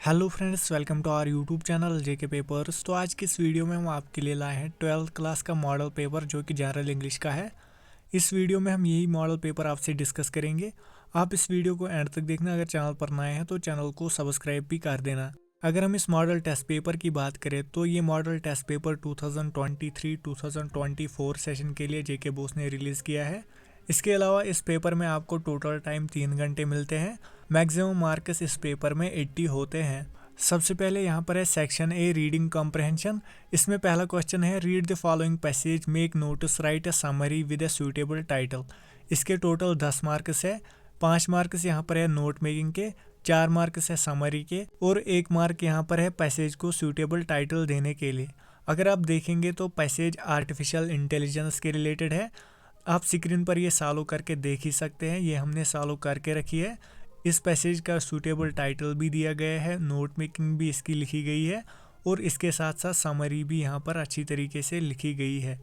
Hello friends, welcome to our YouTube channel JK papers. तो आज की इस वीडियो में हम आपके लिए लाए हैं 12th क्लास का मॉडल पेपर जो कि जनरल इंग्लिश का है। इस वीडियो में हम यही मॉडल पेपर आपसे डिस्कस करेंगे। आप इस वीडियो को एंड तक देखना। अगर चैनल पर नए हैं तो चैनल को सब्सक्राइब भी कर देना। अगर हम इस मॉडल टेस्ट पेपर की बात करें तो ये मॉडल टेस्ट पेपर 2023-2024 सेशन के लिए जेके बोस ने रिलीज़ किया है। इसके अलावा इस पेपर में आपको टोटल टाइम 3 घंटे मिलते हैं। मैक्सिमम मार्क्स इस पेपर में 80 होते हैं। सबसे पहले यहाँ पर है सेक्शन ए, रीडिंग कॉम्प्रहेंशन। इसमें पहला क्वेश्चन है, read the following passage, make notice, right a summary with a suitable title. इसके टोटल 10 मार्क्स है। 5 मार्क्स यहाँ पर है नोट मेकिंग के, 4 मार्क्स है समरी के और 1 मार्क यहाँ पर है पैसेज को सूटेबल टाइटल देने के लिए। अगर आप देखेंगे तो पैसेज आर्टिफिशियल इंटेलिजेंस के रिलेटेड है। आप स्क्रीन पर ये सॉल्व करके देख ही सकते हैं। ये हमने सॉल्व करके रखी है। इस पैसेज का सूटेबल टाइटल भी दिया गया है, नोट मेकिंग भी इसकी लिखी गई है और इसके साथ साथ समरी भी यहाँ पर अच्छी तरीके से लिखी गई है।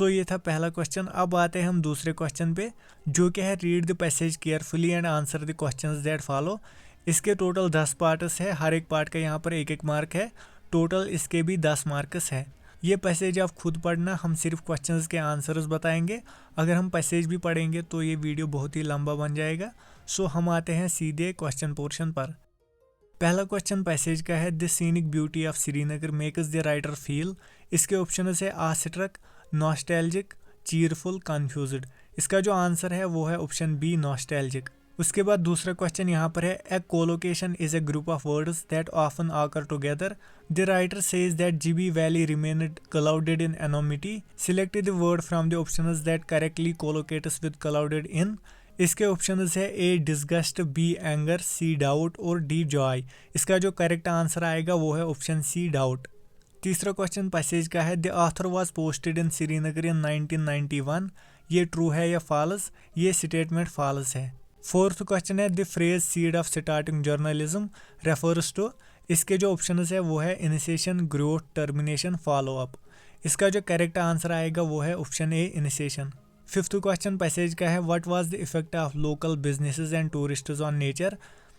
ये था पहला क्वेश्चन। अब आते हैं हम दूसरे क्वेश्चन पे, जो कि है read the passage carefully and answer the questions that follow. इसके टोटल 10 पार्ट्स है। हर एक पार्ट का यहाँ पर 1-1 मार्क है। टोटल इसके भी 10 मार्क्स है। ये पैसेज आप खुद पढ़ना, हम सिर्फ क्वेश्चंस के आंसर्स बताएंगे। अगर हम पैसेज भी पढ़ेंगे तो ये वीडियो बहुत ही लंबा बन जाएगा। हम आते हैं सीधे क्वेश्चन पोर्शन पर। पहला क्वेश्चन पैसेज का है, the scenic beauty of Srinagar makes the writer feel. इसके ऑप्शन है आस्ट्रक, नॉस्टैल्जिक, चीयरफुल, कन्फ्यूज्ड। इसका जो आंसर है वो है ऑप्शन बी, नॉस्टैल्जिक। उसके बाद दूसरा क्वेश्चन यहाँ पर है, a collocation is a group of words that often occur together. The writer says that GB valley remained clouded in anonymity. Select the word from the options that correctly collocates with clouded in. इसके options है a disgust, b anger, c doubt और d joy. इसका जो correct answer आएगा वो है option c, doubt. तीसरा question passage का है, the author was posted in Srinagar इन 1991। ये ट्रू है या फॉल्स? ये स्टेटमेंट फॉल्स है। फोर्थ क्वेश्चन है, the phrase seed of starting journalism refers to. इसके जो ऑप्शन है वो है initiation, growth, termination, follow up. इसका जो करेक्ट आंसर आएगा वो है option A, initiation. Fifth question passage का है, what was the effect of local businesses and tourists on nature.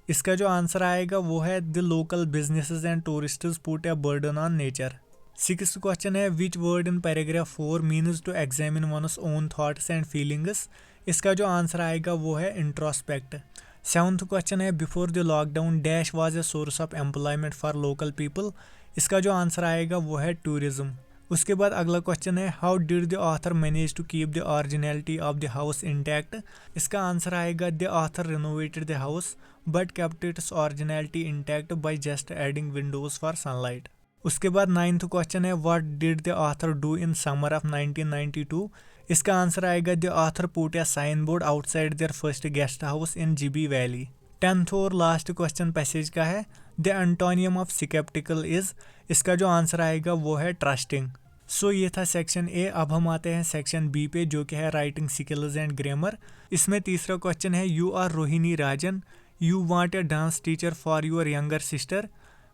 इसका जो आंसर आएगा वो है, the local businesses and tourists put a burden on nature. Sixth question है, which word in paragraph 4 means to examine one's own thoughts and feelings. इसका जो answer आएगा वो है इंट्रोस्पेक्ट। सेवंथ क्वेश्चन है, before the lockdown dash was a source of employment for local people. इसका जो answer आएगा वो है टूरिज्म। उसके बाद अगला क्वेश्चन है, how did the author manage to keep the originality of the house intact. इसका आंसर आएगा, the author renovated the house but kept its originality intact by just adding windows for sunlight. उसके बाद ninth question है, what did the author do in summer of 1992। इसका answer आएगा, the author put a sign board outside their first guest house in GB valley. 10th और last question passage का है, the antonym of sceptical is. इसका जो answer आएगा वो है ट्रस्टिंग। ये था सेक्शन ए। अब हम आते हैं सेक्शन बी पे, जो कि है राइटिंग स्किल्स एंड ग्रामर। इसमें तीसरा क्वेश्चन है, you are Rohini Rajan, you want a dance teacher for your younger sister.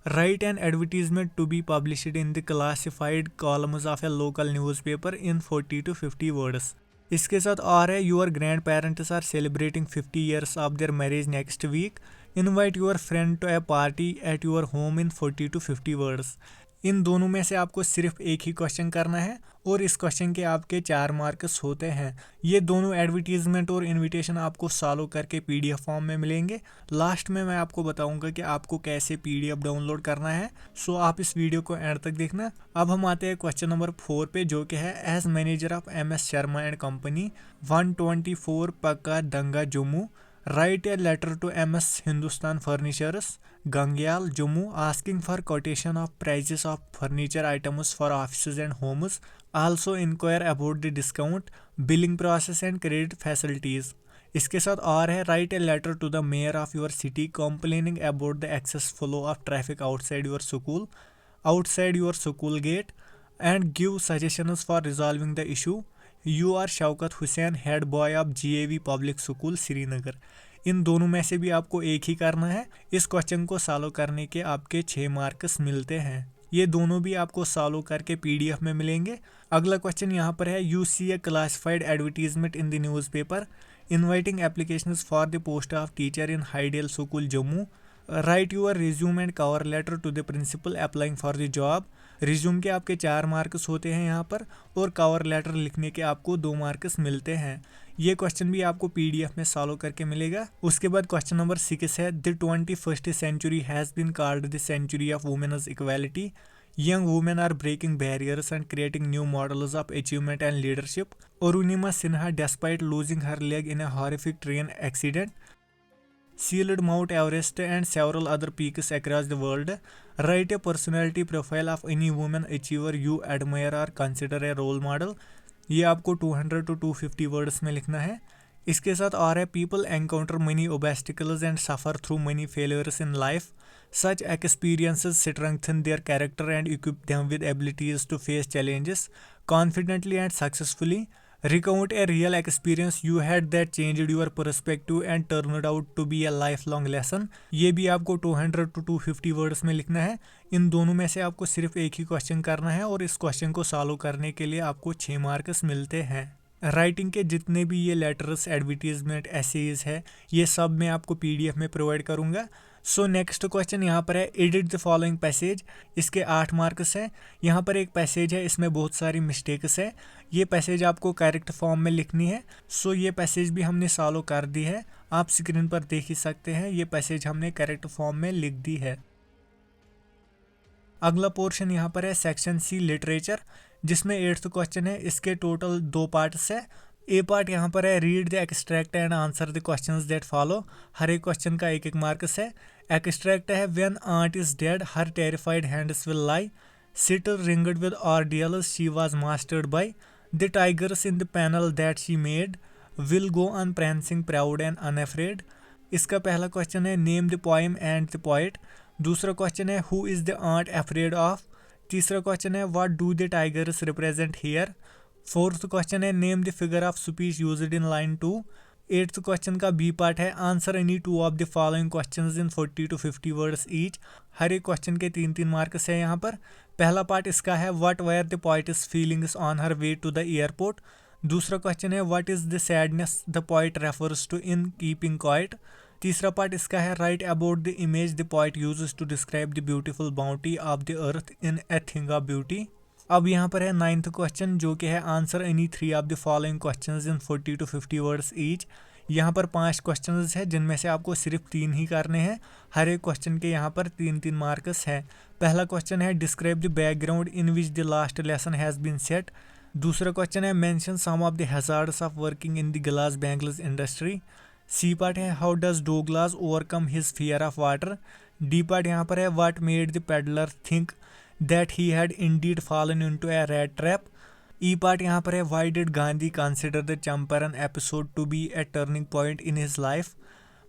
Write an advertisement to be published in the classified columns of a local newspaper in 40 to 50 words. इसके साथ और है, your grandparents are celebrating 50 years of their marriage next week. Invite your friend to a party at your home in 40 to 50 words. इन दोनों में से आपको सिर्फ एक ही क्वेश्चन करना है और इस क्वेश्चन के आपके 4 मार्क्स होते हैं। ये दोनों एडवर्टीजमेंट और इनविटेशन आपको सॉल्व करके पीडीएफ फॉर्म में मिलेंगे। लास्ट में मैं आपको बताऊंगा कि आपको कैसे पीडीएफ डाउनलोड करना है। आप इस वीडियो को एंड तक देखना। अब हम आते हैं क्वेश्चन नंबर 4 पे, जो कि है, as manager of MS Sharma and company 124 Pacca Danga Jammu. Write a letter to MS Hindustan furnitures Gangyal Jammu asking for quotation of prices of furniture items for offices and homes. Also inquire about the discount, billing process and credit facilities. इसके साथ और है, write a letter to the mayor of your city complaining about the excess flow of traffic outside your school gate and give suggestions for resolving the issue. You are Shaukat Hussain, head boy of GAV public school Srinagar. इन दोनों में से भी आपको एक ही करना है। इस क्वेश्चन को सॉल्व करने के आपके 6 मार्क्स मिलते हैं। ये दोनों भी आपको सॉल्व करके पीडीएफ में मिलेंगे। अगला क्वेश्चन यहाँ पर है, you see a classified advertisement in the newspaper inviting applications for the post of teacher in hydel school Jammu. Write your resume and cover letter to the principal applying for the job. Resume के आपके 4 marks होते हैं यहाँ पर, और cover letter लिखने के आपको 2 मार्क्स मिलते हैं। ये क्वेश्चन भी आपको PDF में सॉल्व करके मिलेगा। उसके बाद क्वेश्चन नंबर 6 है, the 21st century has been called the century of women's equality. Young women are breaking barriers and creating new models of achievement and leadership. Arunima Sinha, despite losing her leg in a horrific train accident, scaled Mount Everest and several other peaks across the world. Write a personality profile of any woman achiever you admire or consider a role model. ये आपको 200 to 250 words में लिखना है। इसके साथ और है, people encounter money obstacles and suffer through many failures in life. Such experiences strengthen their character and equip them with abilities to face challenges confidently and successfully. Recount a real experience you had that changed your perspective and turned out to be a lifelong lesson. ये भी आपको 200 to 250 words में लिखना है। इन दोनों में से आपको सिर्फ एक ही क्वेश्चन करना है, और इस क्वेश्चन को सॉल्व करने के लिए आपको 6 मार्क्स मिलते हैं। राइटिंग के जितने भी ये लेटर्स, एडवर्टीजमेंट, एसेज है, ये सब मैं आपको PDF में प्रोवाइड करूँगा। सो नेक्स्ट क्वेश्चन यहाँ पर है, एडिट द फॉलोइंग पैसेज। इसके 8 मार्क्स हैं। यहाँ पर एक पैसेज है, इसमें बहुत सारी मिस्टेक्स है। ये पैसेज आपको करेक्ट फॉर्म में लिखनी है। सो ये पैसेज भी हमने सॉल्व कर दी है, आप स्क्रीन पर देख ही सकते हैं। ये पैसेज हमने करेक्ट फॉर्म में लिख दी है। अगला पोर्शन यहाँ पर है सेक्शन C लिटरेचर, जिसमें 8th क्वेश्चन है। इसके टोटल 2 पार्ट्स है। ए पार्ट यहाँ पर है, read the extract and answer the questions that follow. हर एक क्वेश्चन का 1-1 मार्क्स है। एक्सट्रैक्ट है, when aunt is dead her terrified hands will lie, still ringed with ordeals she was mastered by, the tigers in the panel that she made will go on prancing proud and unafraid. इसका पहला question है, name the poem and the poet. दूसरा question है, who is the aunt afraid of. तीसरा question है, what do the tigers represent here. 4th question है, name the figure of speech used in line 2। 8th question का B part है, answer any 2 of the following questions in 40 to 50 words each. हर एक question के 3-3 marks है यहाँ पर। पहला पार्ट इसका है, what were the poet's feelings on her way to the airport. दूसरा क्वेश्चन है, what is the sadness the poet refers to in keeping quiet. तीसरा पार्ट इसका है, write about the image the poet uses to describe the beautiful bounty of the earth in a thing of beauty. अब यहाँ पर है 9th question, जो कि है, answer any 3 of the following questions in 40 to 50 words each. यहाँ पर 5 questions है, जिनमें से आपको सिर्फ 3 ही करने हैं। हर एक क्वेश्चन के यहाँ पर 3-3 मार्क्स है। पहला क्वेश्चन है, describe the background in which the last lesson has been set. दूसरा क्वेश्चन है, mention some of the hazards of working in the glass bangles industry. C part है, how does Douglas overcome his fear of water. D part यहाँ पर है, what made the peddler think that he had indeed fallen into a rat trap. E part यहाँ पर है, why did Gandhi consider the Champaran episode to be a turning point in his life.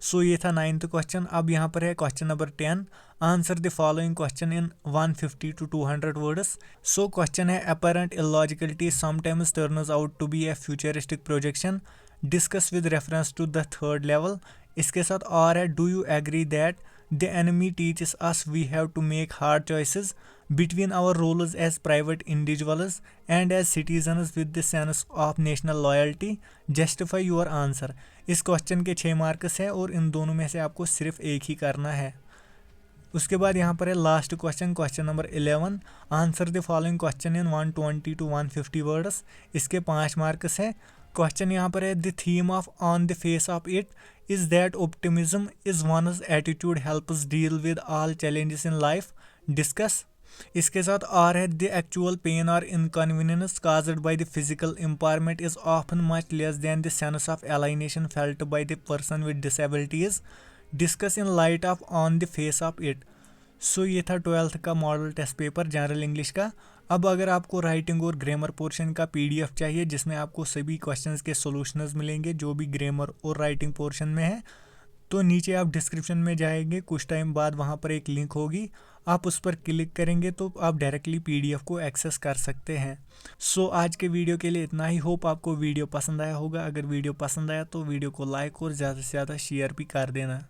सो ये था 9th question. अब यहाँ पर है question number 10, answer the following question in 150 to 200 words. So question है, apparent illogicality sometimes turns out to be a futuristic projection. Discuss with reference to the 3rd level. इसके साथ और है, do you agree that the enemy teaches us we have to make hard choices between our roles as private individuals and as citizens with the sense of national loyalty. Justify your answer. इस question के 6 marks है, और इन दोनों में से आपको सिर्फ एक ही करना है। उसके बाद यहाँ पर है last question, question number 11, answer the following question in 120 to 150 words. इसके 5 मार्क्स है। क्वेश्चन यहाँ पर है, the theme of on the face of it is that optimism is one's attitude helps deal with all challenges in life. Discuss. इसके साथ और है, the actual pain और inconvenience caused by the physical impairment is often much less than the sense of एलाइनेशन felt by the person with disabilities. Discuss in light of on the face of it. So ये था 12th का model test paper general English का। अब अगर आपको writing और grammar portion का PDF चाहिए, जिसमें आपको सभी क्वेश्चंस के सॉल्यूशंस मिलेंगे जो भी ग्रामर और राइटिंग पोर्शन में है, तो नीचे आप डिस्क्रिप्शन में जाएंगे, कुछ टाइम बाद वहां पर एक लिंक होगी, आप उस पर क्लिक करेंगे तो आप डायरेक्टली PDF को एक्सेस कर सकते हैं। सो आज के वीडियो के लिए इतना ही। होप आपको वीडियो पसंद आया होगा। अगर वीडियो पसंद आया तो वीडियो को लाइक और ज़्यादा से ज़्यादा शेयर भी कर देना।